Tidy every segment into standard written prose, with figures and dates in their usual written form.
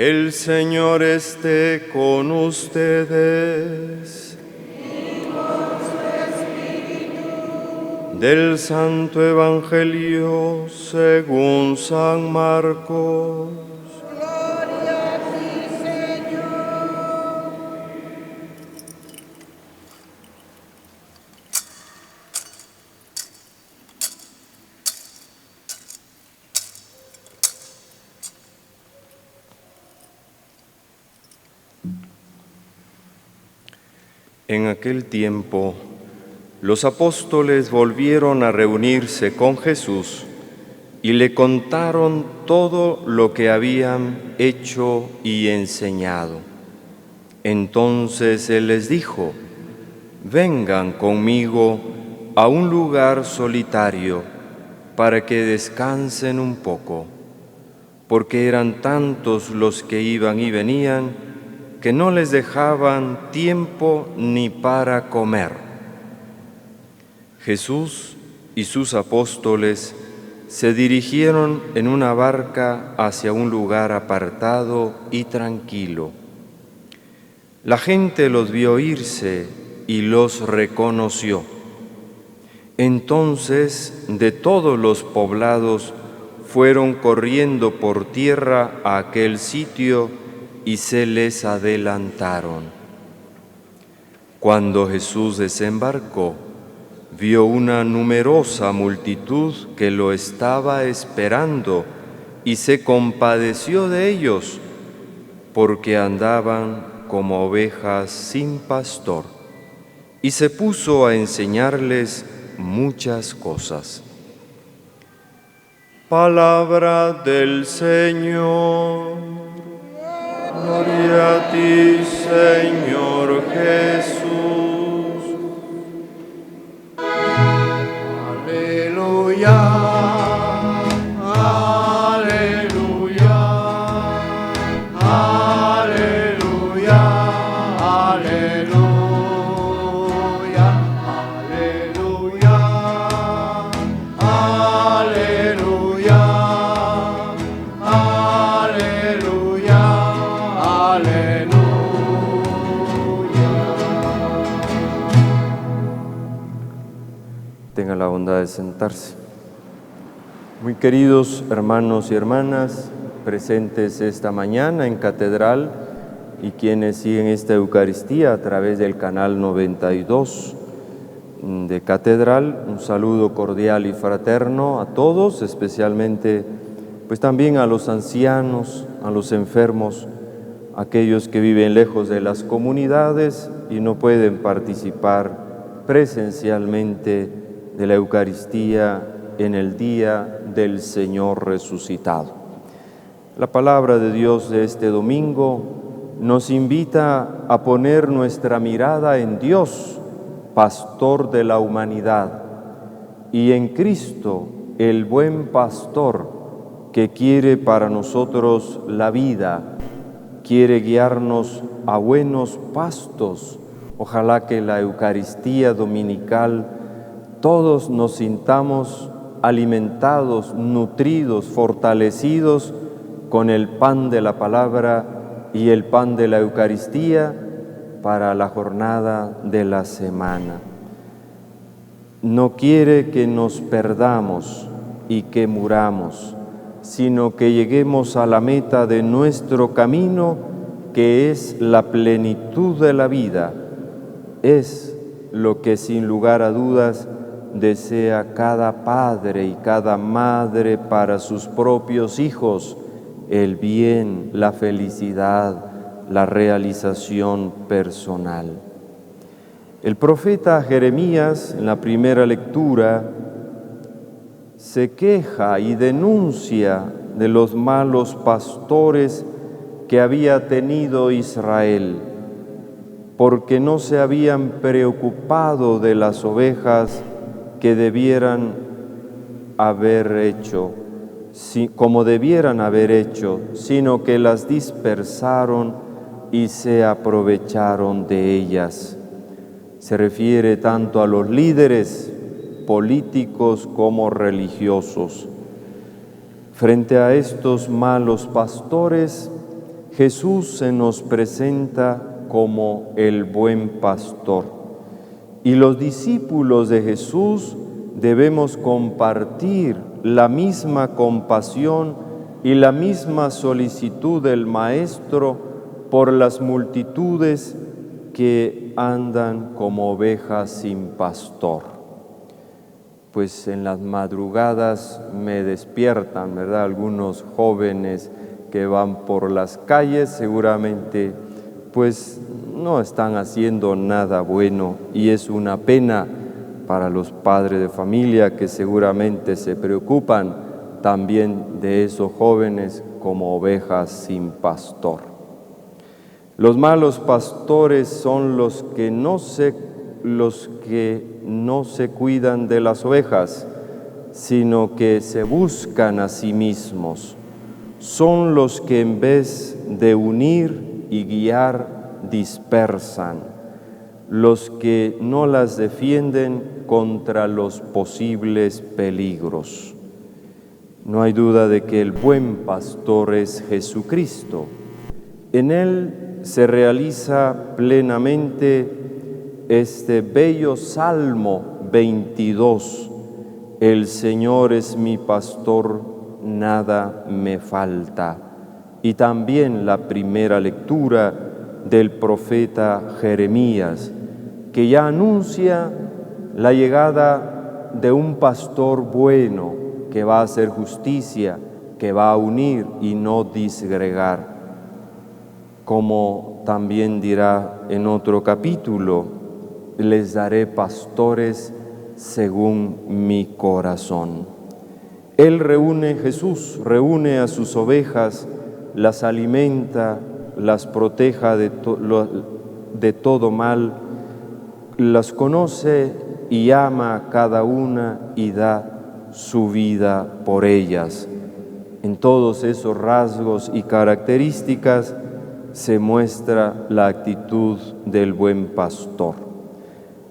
El Señor esté con ustedes. Del Santo Evangelio según San Marcos. Gloria a ti, Señor. En aquel tiempo, los apóstoles volvieron a reunirse con Jesús y le contaron todo lo que habían hecho y enseñado. Entonces Él les dijo: «Vengan conmigo a un lugar solitario para que descansen un poco», porque eran tantos los que iban y venían que no les dejaban tiempo ni para comer. Jesús y sus apóstoles se dirigieron en una barca hacia un lugar apartado y tranquilo. La gente los vio irse y los reconoció. Entonces, de todos los poblados fueron corriendo por tierra a aquel sitio y se les adelantaron. Cuando Jesús desembarcó, vio una numerosa multitud que lo estaba esperando y se compadeció de ellos, porque andaban como ovejas sin pastor, y se puso a enseñarles muchas cosas. Palabra del Señor. Gloria a ti, Señor Jesús. Aleluya, aleluya, aleluya, aleluya, aleluya, aleluya, aleluya, aleluya. Tenga la bondad de sentarse. Muy queridos hermanos y hermanas, presentes esta mañana en Catedral y quienes siguen esta Eucaristía a través del canal 92 de Catedral, un saludo cordial y fraterno a todos, especialmente pues también a los ancianos, a los enfermos, aquellos que viven lejos de las comunidades y no pueden participar presencialmente de la Eucaristía en el día del Señor resucitado. La palabra de Dios de este domingo nos invita a poner nuestra mirada en Dios, pastor de la humanidad, y en Cristo, el buen pastor, que quiere para nosotros la vida, quiere guiarnos a buenos pastos. Ojalá que la Eucaristía dominical todos nos sintamos alimentados, nutridos, fortalecidos con el pan de la palabra y el pan de la Eucaristía para la jornada de la semana. No quiere que nos perdamos y que muramos, sino que lleguemos a la meta de nuestro camino, que es la plenitud de la vida. Es lo que sin lugar a dudas desea cada padre y cada madre para sus propios hijos: el bien, la felicidad, la realización personal. El profeta Jeremías, en la primera lectura, se queja y denuncia de los malos pastores que había tenido Israel, porque no se habían preocupado de las ovejas que debieran haber hecho, como debieran haber hecho, sino que las dispersaron y se aprovecharon de ellas. Se refiere tanto a los líderes políticos como religiosos. Frente a estos malos pastores, Jesús se nos presenta como el buen pastor. Y los discípulos de Jesús debemos compartir la misma compasión y la misma solicitud del Maestro por las multitudes que andan como ovejas sin pastor. Pues en las madrugadas me despiertan, ¿verdad? Algunos jóvenes que van por las calles seguramente pues no están haciendo nada bueno, y es una pena para los padres de familia que seguramente se preocupan también de esos jóvenes como ovejas sin pastor. Los malos pastores son los que no se cuidan de las ovejas, sino que se buscan a sí mismos. Son los que en vez de unir y guiar, dispersan, los que no las defienden contra los posibles peligros. No hay duda de que el buen pastor es Jesucristo. En Él se realiza plenamente este bello Salmo 22. El Señor es mi pastor, nada me falta. Y también la primera lectura del profeta Jeremías, que ya anuncia la llegada de un pastor bueno que va a hacer justicia, que va a unir y no disgregar. Como también dirá en otro capítulo, les daré pastores según mi corazón. Jesús reúne a sus ovejas, las alimenta, las proteja de todo mal, las conoce y ama a cada una y da su vida por ellas. En todos esos rasgos y características se muestra la actitud del buen pastor.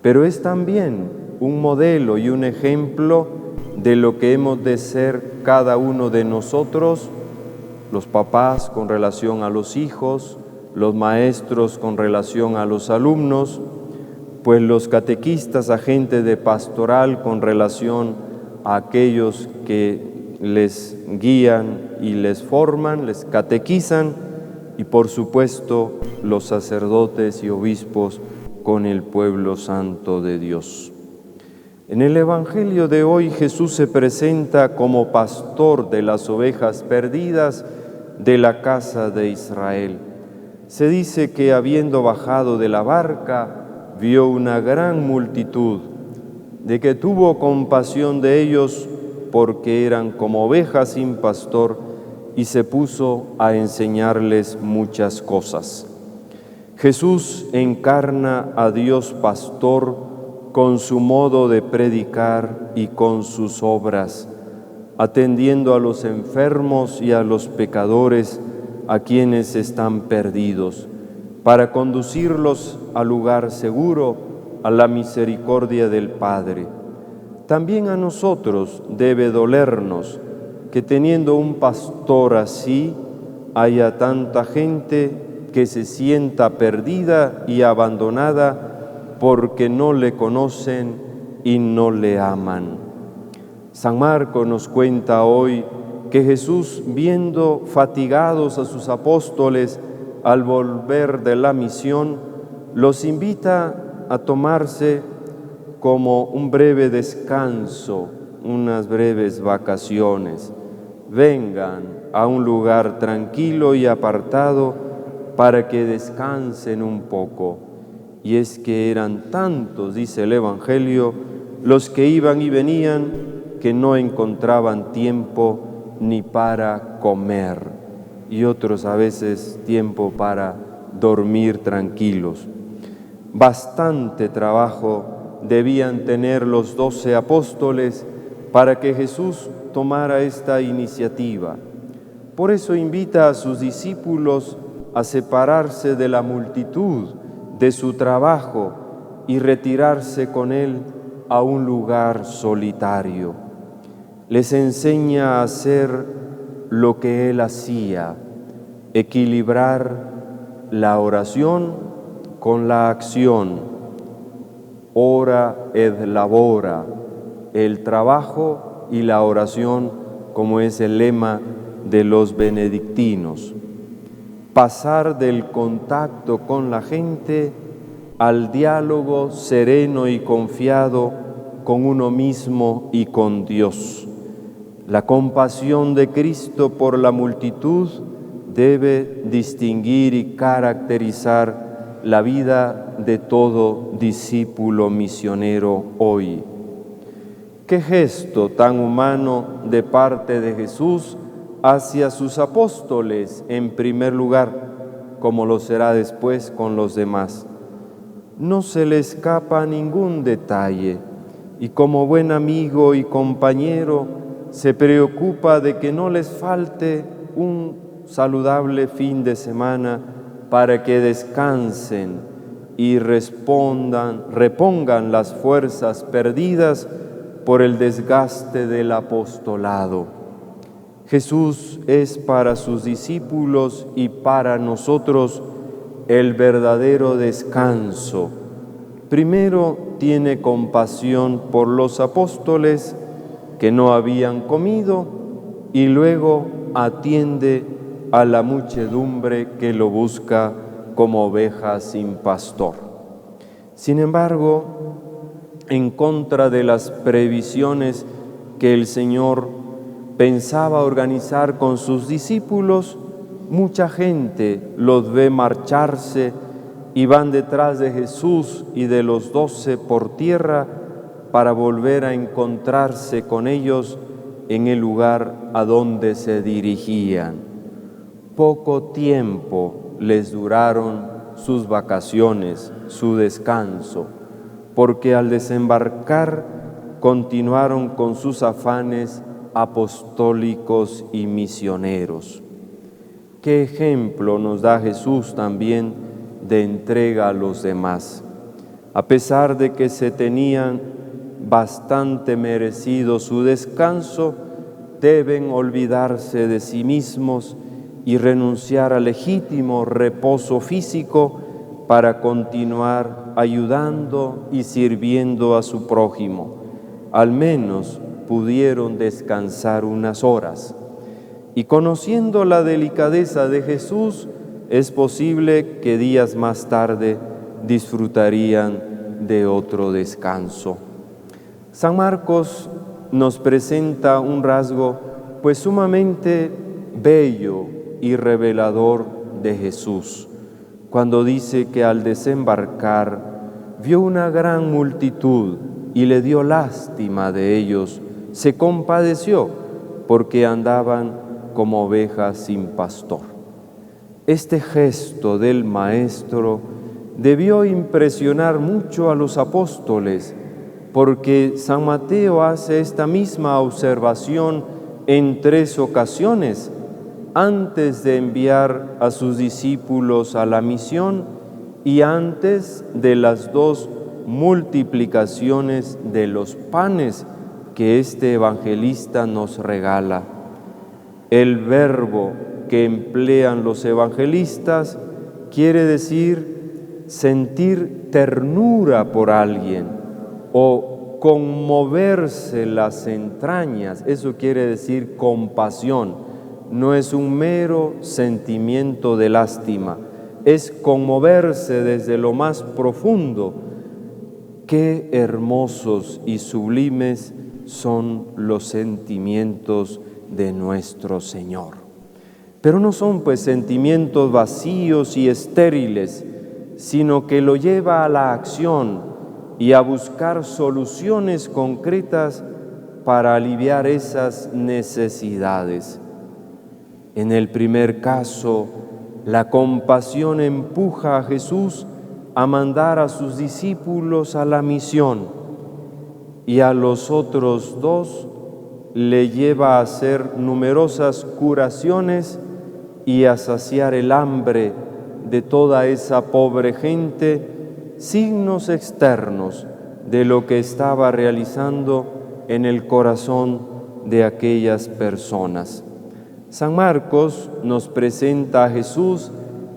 Pero es también un modelo y un ejemplo de lo que hemos de ser cada uno de nosotros, los papás con relación a los hijos, los maestros con relación a los alumnos, pues los catequistas, agentes de pastoral con relación a aquellos que les guían y les forman, les catequizan, y por supuesto los sacerdotes y obispos con el pueblo santo de Dios. En el Evangelio de hoy Jesús se presenta como pastor de las ovejas perdidas de la casa de Israel. Se dice que habiendo bajado de la barca, vio una gran multitud, de que tuvo compasión de ellos porque eran como ovejas sin pastor, y se puso a enseñarles muchas cosas. Jesús encarna a Dios pastor con su modo de predicar y con sus obras, atendiendo a los enfermos y a los pecadores, a quienes están perdidos, para conducirlos al lugar seguro, a la misericordia del Padre. También a nosotros debe dolernos que teniendo un pastor así, haya tanta gente que se sienta perdida y abandonada porque no le conocen y no le aman. San Marcos nos cuenta hoy que Jesús, viendo fatigados a sus apóstoles al volver de la misión, los invita a tomarse como un breve descanso, unas breves vacaciones. Vengan a un lugar tranquilo y apartado para que descansen un poco. Y es que eran tantos, dice el Evangelio, los que iban y venían, que no encontraban tiempo ni para comer, y otros a veces tiempo para dormir tranquilos. Bastante trabajo debían tener los 12 apóstoles para que Jesús tomara esta iniciativa. Por eso invita a sus discípulos a separarse de la multitud, de su trabajo, y retirarse con Él a un lugar solitario. Les enseña a hacer lo que Él hacía, equilibrar la oración con la acción, ora et labora, el trabajo y la oración, como es el lema de los benedictinos. Pasar del contacto con la gente al diálogo sereno y confiado con uno mismo y con Dios. La compasión de Cristo por la multitud debe distinguir y caracterizar la vida de todo discípulo misionero hoy. Qué gesto tan humano de parte de Jesús hacia sus apóstoles en primer lugar, como lo será después con los demás. No se le escapa ningún detalle y como buen amigo y compañero se preocupa de que no les falte un saludable fin de semana para que descansen y repongan las fuerzas perdidas por el desgaste del apostolado. Jesús es para sus discípulos y para nosotros el verdadero descanso. Primero tiene compasión por los apóstoles que no habían comido y luego atiende a la muchedumbre que lo busca como oveja sin pastor. Sin embargo, en contra de las previsiones que el Señor pensaba organizar con sus discípulos, mucha gente los ve marcharse y van detrás de Jesús y de los 12 por tierra para volver a encontrarse con ellos en el lugar a donde se dirigían. Poco tiempo les duraron sus vacaciones, su descanso, porque al desembarcar continuaron con sus afanes apostólicos y misioneros. ¿Qué ejemplo nos da Jesús también de entrega a los demás? A pesar de que se tenían bastante merecido su descanso, deben olvidarse de sí mismos y renunciar al legítimo reposo físico para continuar ayudando y sirviendo a su prójimo. Al menos pudieron descansar unas horas. Y conociendo la delicadeza de Jesús, es posible que días más tarde disfrutarían de otro descanso. San Marcos nos presenta un rasgo pues sumamente bello y revelador de Jesús, cuando dice que al desembarcar vio una gran multitud y le dio lástima de ellos, se compadeció porque andaban como ovejas sin pastor. Este gesto del Maestro debió impresionar mucho a los apóstoles, porque San Mateo hace esta misma observación en 3 ocasiones antes de enviar a sus discípulos a la misión y antes de las 2 multiplicaciones de los panes que este evangelista nos regala. El verbo que emplean los evangelistas quiere decir sentir ternura por alguien o conmoverse las entrañas. Eso quiere decir compasión. No es un mero sentimiento de lástima, es conmoverse desde lo más profundo. Qué hermosos y sublimes son los sentimientos de nuestro Señor. Pero no son pues sentimientos vacíos y estériles, sino que lo lleva a la acción y a buscar soluciones concretas para aliviar esas necesidades. En el primer caso, la compasión empuja a Jesús a mandar a sus discípulos a la misión y a los otros 2 le lleva a hacer numerosas curaciones y a saciar el hambre de toda esa pobre gente, signos externos de lo que estaba realizando en el corazón de aquellas personas. San Marcos nos presenta a Jesús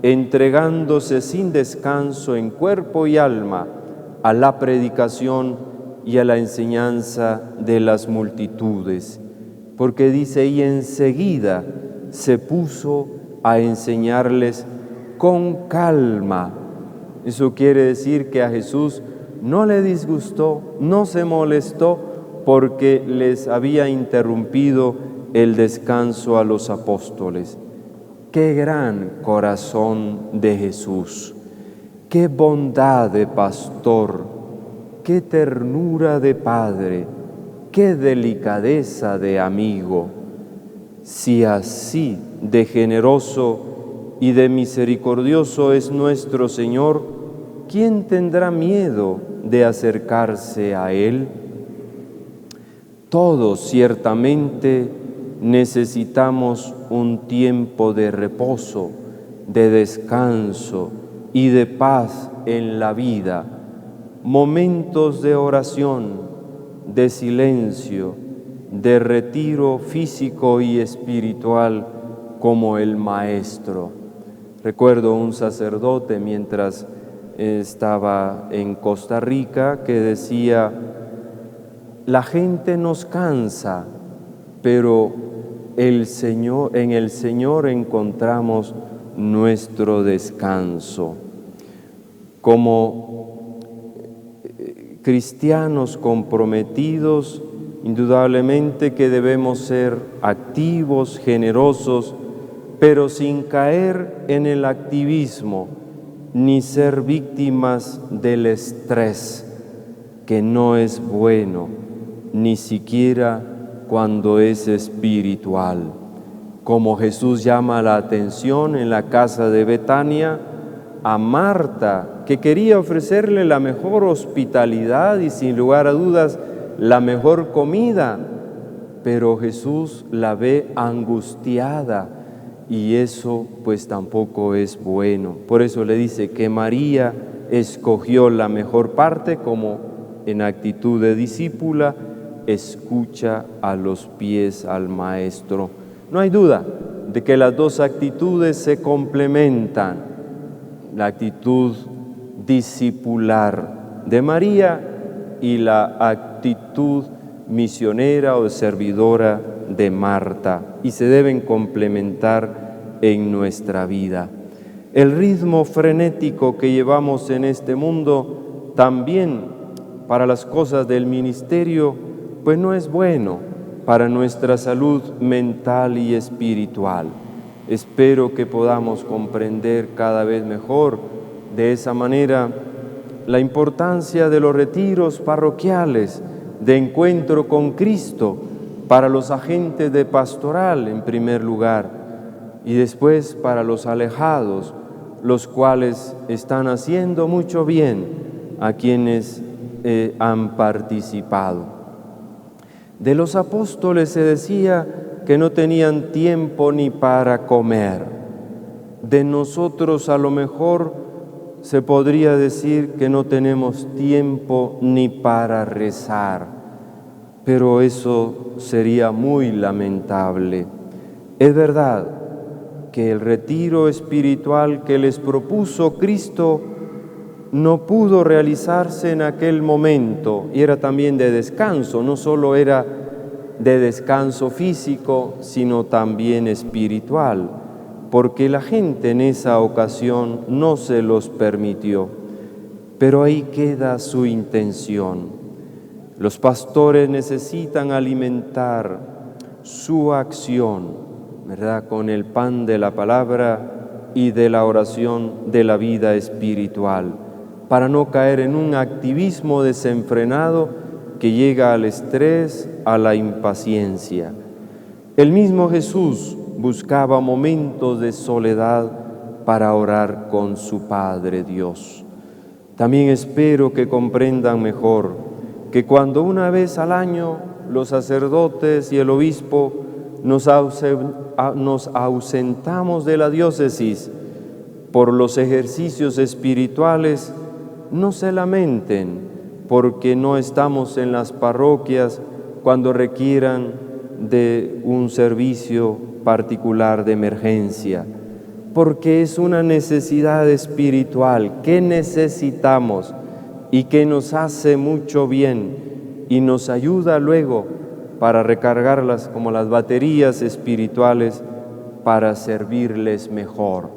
entregándose sin descanso en cuerpo y alma a la predicación y a la enseñanza de las multitudes, porque dice, y enseguida se puso a enseñarles con calma. Eso quiere decir que a Jesús no le disgustó, no se molestó porque les había interrumpido el descanso a los apóstoles. Qué gran corazón de Jesús, qué bondad de pastor, qué ternura de padre, qué delicadeza de amigo. Si así de generoso y de misericordioso es nuestro Señor, ¿quién tendrá miedo de acercarse a Él? Todos ciertamente necesitamos un tiempo de reposo, de descanso y de paz en la vida, momentos de oración, de silencio, de retiro físico y espiritual como el Maestro. Recuerdo un sacerdote mientras estaba en Costa Rica que decía, la gente nos cansa, pero en el Señor encontramos nuestro descanso. Como cristianos comprometidos, indudablemente que debemos ser activos, generosos, pero sin caer en el activismo, ni ser víctimas del estrés, que no es bueno, ni siquiera cuando es espiritual. Como Jesús llama la atención en la casa de Betania a Marta, que quería ofrecerle la mejor hospitalidad y sin lugar a dudas la mejor comida, pero Jesús la ve angustiada y eso pues tampoco es bueno. Por eso le dice que María escogió la mejor parte, como en actitud de discípula escucha a los pies al Maestro. No hay duda de que las dos actitudes se complementan. La actitud discipular de María y la actitud misionera o servidora de Marta, y se deben complementar en nuestra vida. El ritmo frenético que llevamos en este mundo también para las cosas del ministerio, pues no es bueno para nuestra salud mental y espiritual. Espero que podamos comprender cada vez mejor de esa manera la importancia de los retiros parroquiales de encuentro con Cristo para los agentes de pastoral en primer lugar y después para los alejados, los cuales están haciendo mucho bien a quienes han participado. De los apóstoles se decía que no tenían tiempo ni para comer. De nosotros a lo mejor se podría decir que no tenemos tiempo ni para rezar, pero eso sería muy lamentable. Es verdad que el retiro espiritual que les propuso Cristo no pudo realizarse en aquel momento, y era también de descanso, no solo era de descanso físico, sino también espiritual, porque la gente en esa ocasión no se los permitió. Pero ahí queda su intención. Los pastores necesitan alimentar su acción, ¿verdad?, con el pan de la palabra y de la oración de la vida espiritual, para no caer en un activismo desenfrenado que llega al estrés, a la impaciencia. El mismo Jesús buscaba momentos de soledad para orar con su Padre Dios. También espero que comprendan mejor que cuando una vez al año los sacerdotes y el obispo nos ausentamos de la diócesis por los ejercicios espirituales, no se lamenten porque no estamos en las parroquias cuando requieran de un servicio particular de emergencia, porque es una necesidad espiritual que necesitamos y que nos hace mucho bien y nos ayuda luego para recargarlas como las baterías espirituales para servirles mejor.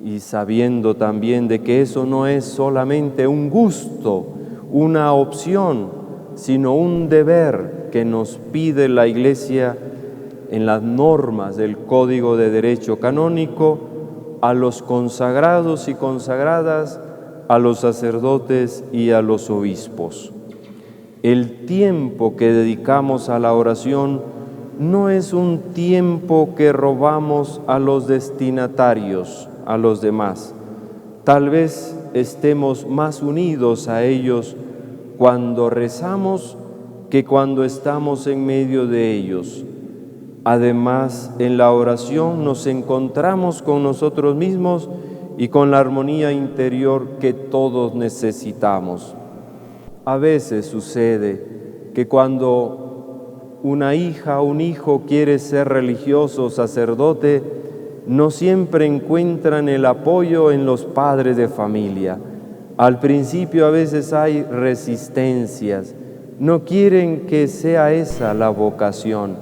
Y sabiendo también de que eso no es solamente un gusto, una opción, sino un deber que nos pide la Iglesia en las normas del Código de Derecho Canónico a los consagrados y consagradas, a los sacerdotes y a los obispos. El tiempo que dedicamos a la oración no es un tiempo que robamos a los destinatarios, a los demás. Tal vez estemos más unidos a ellos cuando rezamos que cuando estamos en medio de ellos. Además, en la oración nos encontramos con nosotros mismos y con la armonía interior que todos necesitamos. A veces sucede que cuando una hija o un hijo quiere ser religioso o sacerdote, no siempre encuentran el apoyo en los padres de familia. Al principio a veces hay resistencias, no quieren que sea esa la vocación,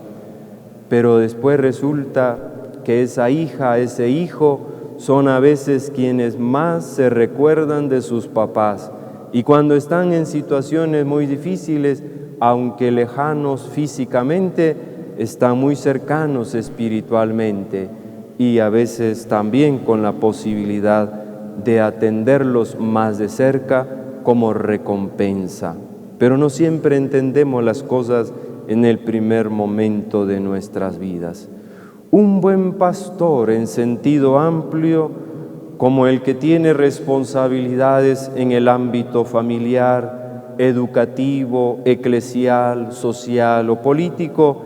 pero después resulta que esa hija, ese hijo, son a veces quienes más se recuerdan de sus papás. Y cuando están en situaciones muy difíciles, aunque lejanos físicamente, están muy cercanos espiritualmente y a veces también con la posibilidad de atenderlos más de cerca como recompensa. Pero no siempre entendemos las cosas en el primer momento de nuestras vidas. Un buen pastor en sentido amplio, como el que tiene responsabilidades en el ámbito familiar, educativo, eclesial, social o político,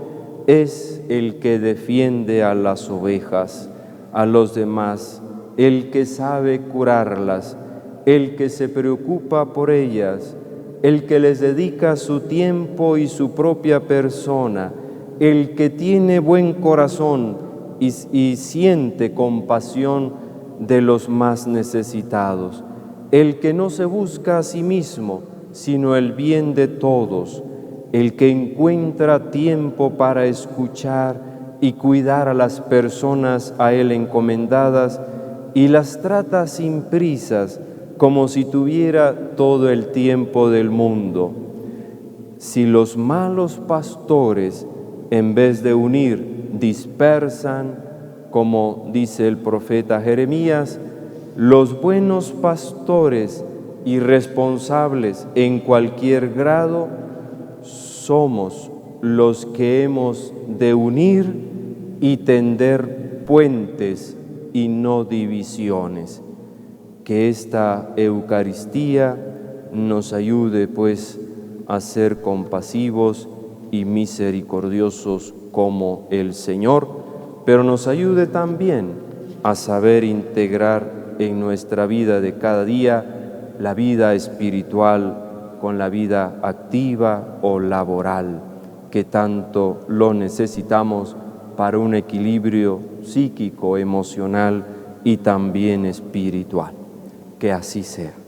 es el que defiende a las ovejas, a los demás, el que sabe curarlas, el que se preocupa por ellas, el que les dedica su tiempo y su propia persona, el que tiene buen corazón y siente compasión de los más necesitados, el que no se busca a sí mismo, sino el bien de todos, el que encuentra tiempo para escuchar y cuidar a las personas a él encomendadas y las trata sin prisas, como si tuviera todo el tiempo del mundo. Si los malos pastores, en vez de unir, dispersan, como dice el profeta Jeremías, los buenos pastores y responsables en cualquier grado somos los que hemos de unir y tender puentes y no divisiones. Que esta Eucaristía nos ayude, pues, a ser compasivos y misericordiosos como el Señor, pero nos ayude también a saber integrar en nuestra vida de cada día la vida espiritual con la vida activa o laboral, que tanto lo necesitamos para un equilibrio psíquico, emocional y también espiritual. Que así sea.